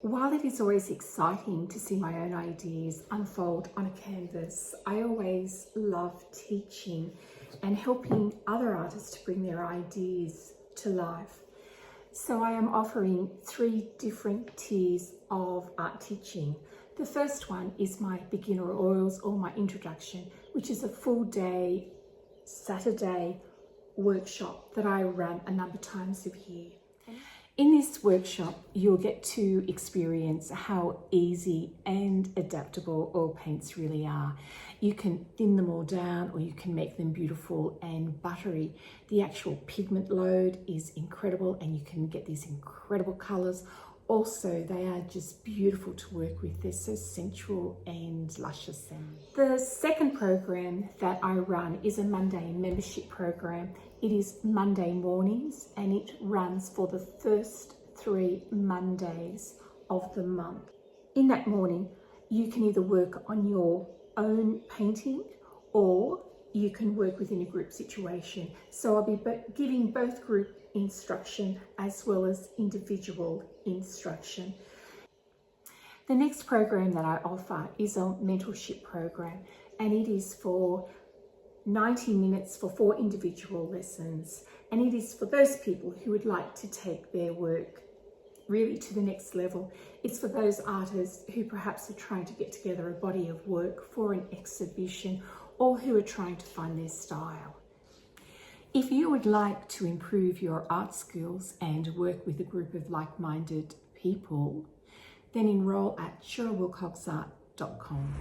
While it is always exciting to see my own ideas unfold on a canvas, I always love teaching and helping other artists to bring their ideas to life. So I am offering 3 different tiers of art teaching. The first one is my beginner oils or my introduction, which is a full day Saturday workshop that I run a number of times a year. In this workshop, you'll get to experience how easy and adaptable oil paints really are. You can thin them all down or you can make them beautiful and buttery. The actual pigment load is incredible and you can get these incredible colours. Also, they are just beautiful to work with. They're so sensual and luscious. The second program that I run is a Monday membership program. It is Monday mornings and it runs for the first 3 Mondays of the month. In that morning, you can either work on your own painting or you can work within a group situation. So I'll be giving both group instruction as well as individual instruction. The next program that I offer is a mentorship program, and it is for 90 minutes for 4 individual lessons, and it is for those people who would like to take their work really to the next level. It's for those artists who perhaps are trying to get together a body of work for an exhibition or who are trying to find their style. If you would like to improve your art skills and work with a group of like-minded people, then enroll at SheryllWilcoxArt.com.